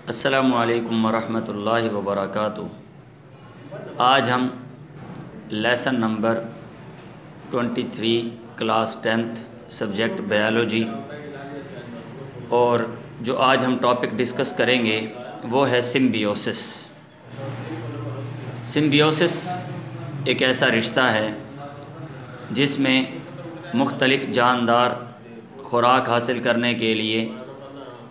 अस्सलामुअलैकुम वरहमतुल्लाहि वबरकातुहू। आज हम lesson number 23 class 10th subject biology और जो आज हम टॉपिक डिस्कस करेंगे वो है सिम्बियोसिस। सिम्बियोसिस एक ऐसा रिश्ता है जिसमें मुख्तलिफ़ जानदार खुराक हासिल करने के लिए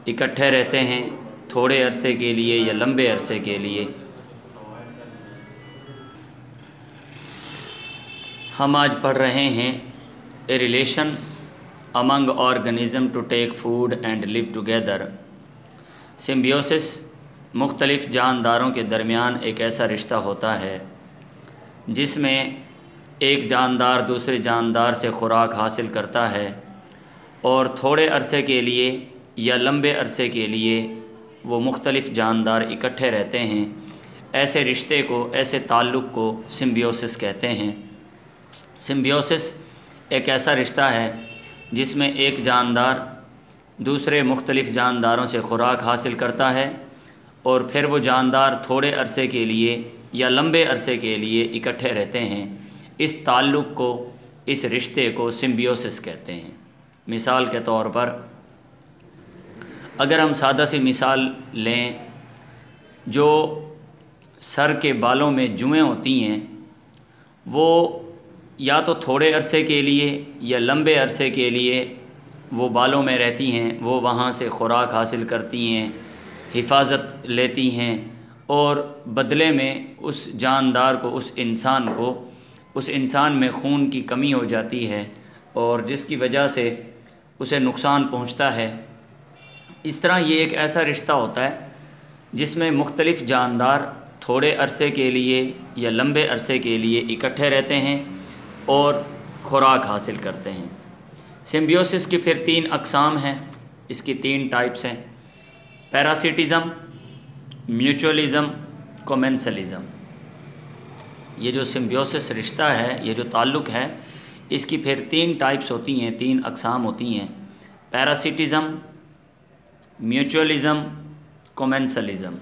इकट्ठे रहते हैं, थोड़े अरसे के लिए या लंबे अरसे के लिए। हम आज पढ़ रहे हैं a relation among organism to take food and live together. Symbiosis मुख्तलिफ़ जानदारों के दरमियान एक ऐसा रिश्ता होता है जिसमें एक जानदार दूसरे जानदार से खुराक हासिल करता है और थोड़े अरसे के लिए या लंबे अरसे के लिए वो मुख्तलिफ़ जानदार इकट्ठे रहते हैं। ऐसे रिश्ते को, ऐसे ताल्लुक़ को सिम्बियोसिस कहते हैं। सिम्बियोसिस एक ऐसा रिश्ता है जिसमें एक जानदार दूसरे मुख्तलिफ़ जानदारों से खुराक हासिल करता है और फिर वो जानदार थोड़े अरसे के लिए या लंबे अरसे के लिए इकट्ठे रहते हैं। इस ताल्लुक़ को, इस रिश्ते को सिम्बियोसिस कहते हैं। मिसाल के तौर पर अगर हम सादा सी मिसाल लें, जो सर के बालों में जुएँ होती हैं वो या तो थोड़े अरसे के लिए या लंबे अरसे के लिए वो बालों में रहती हैं, वो वहाँ से खुराक हासिल करती हैं, हिफाजत लेती हैं और बदले में उस जानदार को, उस इंसान में खून की कमी हो जाती है और जिसकी वजह से उसे नुकसान पहुँचता है। इस तरह ये एक ऐसा रिश्ता होता है जिसमें मुख्तलिफ़ जानदार थोड़े अरसे के लिए या लंबे अरसे के लिए इकट्ठे रहते हैं और खुराक हासिल करते हैं। सिम्बियोसिस की फिर 3 अक़साम हैं, इसकी 3 टाइप्स हैं: पैरासिटिज़म, म्यूचुअलिज़म, कोमेंसलिज़म। ये जो सिम्बियोसिस रिश्ता है, ये जो ताल्लुक़ है, इसकी फिर 3 टाइप्स होती हैं, 3 अक़साम होती हैं: पैरासिटिज़म, म्यूचुअलिज़म, कोमेंसलिज़म।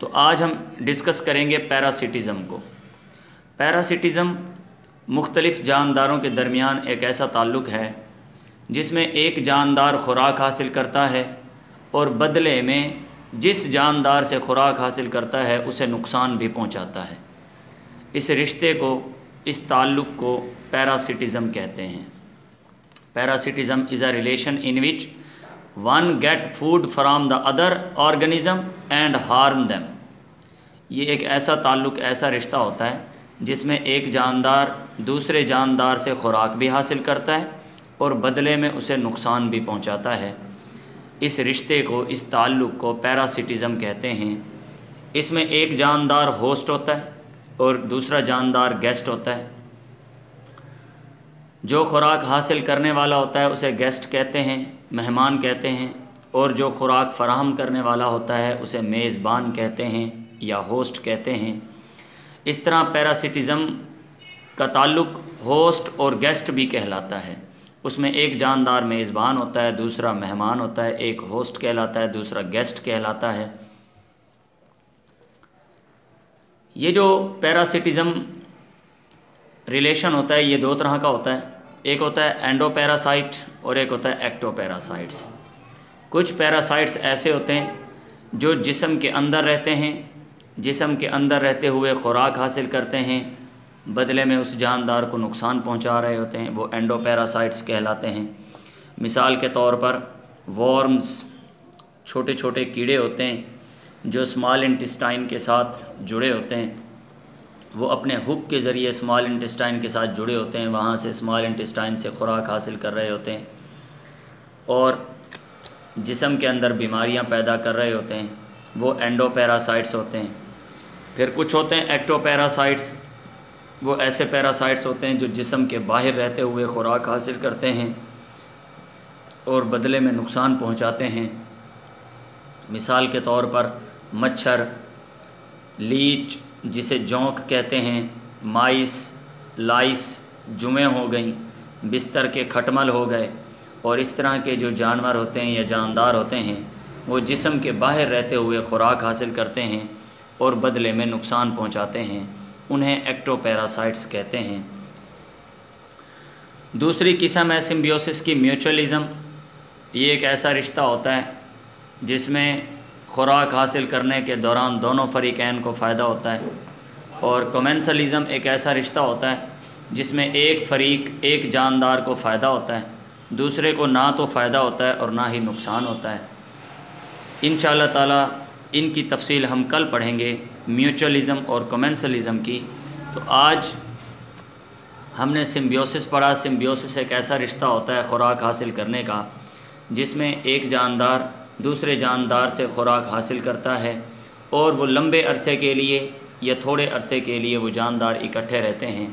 तो आज हम डिस्कस करेंगे पैरासिटिज़म को। पैरासिटिज़म मुख्तलिफ़ जानदारों के दरमियान एक ऐसा ताल्लुक़ है जिसमें एक जानदार खुराक हासिल करता है और बदले में जिस जानदार से खुराक हासिल करता है उसे नुकसान भी पहुंचाता है। इस रिश्ते को, इस ताल्लुक़ को पैरासिटिज़म कहते हैं। Parasitism is a relation in which one get food from the other organism and harm them. ये एक ऐसा ताल्लुक़, ऐसा रिश्ता होता है जिसमें एक जानदार दूसरे जानदार से खुराक भी हासिल करता है और बदले में उसे नुकसान भी पहुंचाता है। इस रिश्ते को, इस ताल्लुक़ को पैरासिटिज़म कहते हैं। इसमें एक जानदार होस्ट होता है और दूसरा जानदार गेस्ट होता है। जो खुराक हासिल करने वाला होता है उसे गेस्ट कहते हैं, मेहमान कहते हैं, और जो खुराक फ़राहम करने वाला होता है उसे मेज़बान कहते हैं या होस्ट कहते हैं। इस तरह पैरासिटिज़म का ताल्लुक़ होस्ट और गेस्ट भी कहलाता है। उसमें एक जानदार मेज़बान होता है, दूसरा मेहमान होता है, एक होस्ट कहलाता है, दूसरा गेस्ट कहलाता है। ये जो पैरासिटिज़म रिलेशन होता है ये 2 तरह का होता है। एक होता है एंडोपैरासाइट और एक होता है एक्टोपैरासाइट्स। कुछ पैरासाइट्स ऐसे होते हैं जो जिस्म के अंदर रहते हैं, जिस्म के अंदर रहते हुए खुराक हासिल करते हैं, बदले में उस जानदार को नुकसान पहुंचा रहे होते हैं, वो एंडोपैरासाइट्स कहलाते हैं। मिसाल के तौर पर वॉर्म्स, छोटे छोटे कीड़े होते हैं जो स्मॉल इंटेस्टाइन के साथ जुड़े होते हैं। वो अपने हुक के ज़रिए स्मॉल इंटेस्टाइन के साथ जुड़े होते हैं, वहाँ से स्मॉल इंटेस्टाइन से खुराक हासिल कर रहे होते हैं और जिस्म के अंदर बीमारियाँ पैदा कर रहे होते हैं। वो एंडोपैरासाइट्स होते हैं। फिर कुछ होते हैं एक्टोपैरासाइट्स। वो ऐसे पैरासाइट्स होते हैं जो जिस्म के बाहर रहते हुए खुराक हासिल करते हैं और बदले में नुकसान पहुँचाते हैं। मिसाल के तौर पर मच्छर, लीच जिसे जोंक कहते हैं, माइस, लाइस, जुएँ हो गई, बिस्तर के खटमल हो गए और इस तरह के जो जानवर होते हैं या जानदार होते हैं वो जिस्म के बाहर रहते हुए खुराक हासिल करते हैं और बदले में नुकसान पहुंचाते हैं, उन्हें एक्टोपैरासाइट्स कहते हैं। दूसरी किस्म है सिम्बियोसिस की म्यूचुअलिज़म। ये एक ऐसा रिश्ता होता है जिसमें खुराक हासिल करने के दौरान दोनों फ़रीक़ैन को फ़ायदा होता है। और कमेंसलिज़म एक ऐसा रिश्ता होता है जिसमें एक फ़रीक एक जानदार को फ़ायदा होता है, दूसरे को ना तो फ़ायदा होता है और ना ही नुकसान होता है। इंशाअल्लाह ताला इनकी तफसील हम कल पढ़ेंगे, म्यूचुअलिज़म और कमेंसलिज़म की। तो आज हमने सिम्बियोसिस पढ़ा। सिम्बियोसिस एक ऐसा रिश्ता होता है खुराक हासिल करने का जिसमें एक जानदार दूसरे जानदार से खुराक हासिल करता है और वो लंबे अरसे के लिए या थोड़े अरसे के लिए वो जानदार इकट्ठे रहते हैं।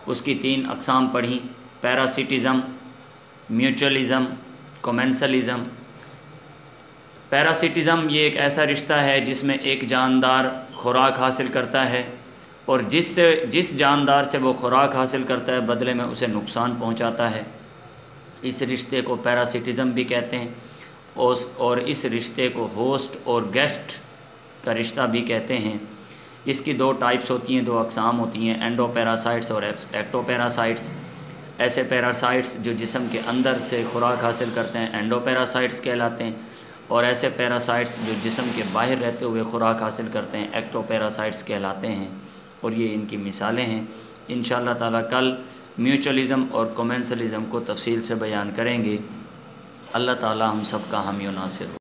उसकी 3 अक़साम पढ़ी, पैरासिटिज़म, म्यूचुअलिज़म, कमेंसलिज़म। पैरासिटिज़म ये एक ऐसा रिश्ता है जिसमें एक जानदार खुराक हासिल करता है और जिस जानदार से वो खुराक हासिल करता है बदले में उसे नुकसान पहुंचाता है। इस रिश्ते को पैरासिटिज़म भी कहते हैं और इस रिश्ते को होस्ट और गेस्ट का रिश्ता भी कहते हैं। इसकी 2 टाइप्स होती हैं, 2 अक़साम होती हैं, एंडोपैरासाइट्स और एक्टोपैरासाइट्स। ऐसे पैरासाइट्स जो जिस्म के अंदर से खुराक हासिल करते हैं एंडोपैरासाइट्स कहलाते हैं, और ऐसे पैरासाइट्स जो जिस्म के बाहर रहते हुए खुराक हासिल करते हैं एक्टोपैरासाइट्स कहलाते हैं। और ये इनकी मिसालें हैं। इंशाअल्लाह ताला कल म्यूचुअलिज़म और कमेंसलिज़म को तफसील से बयान करेंगे। अल्लाह ताला हम सब का हामी और नासिर हो।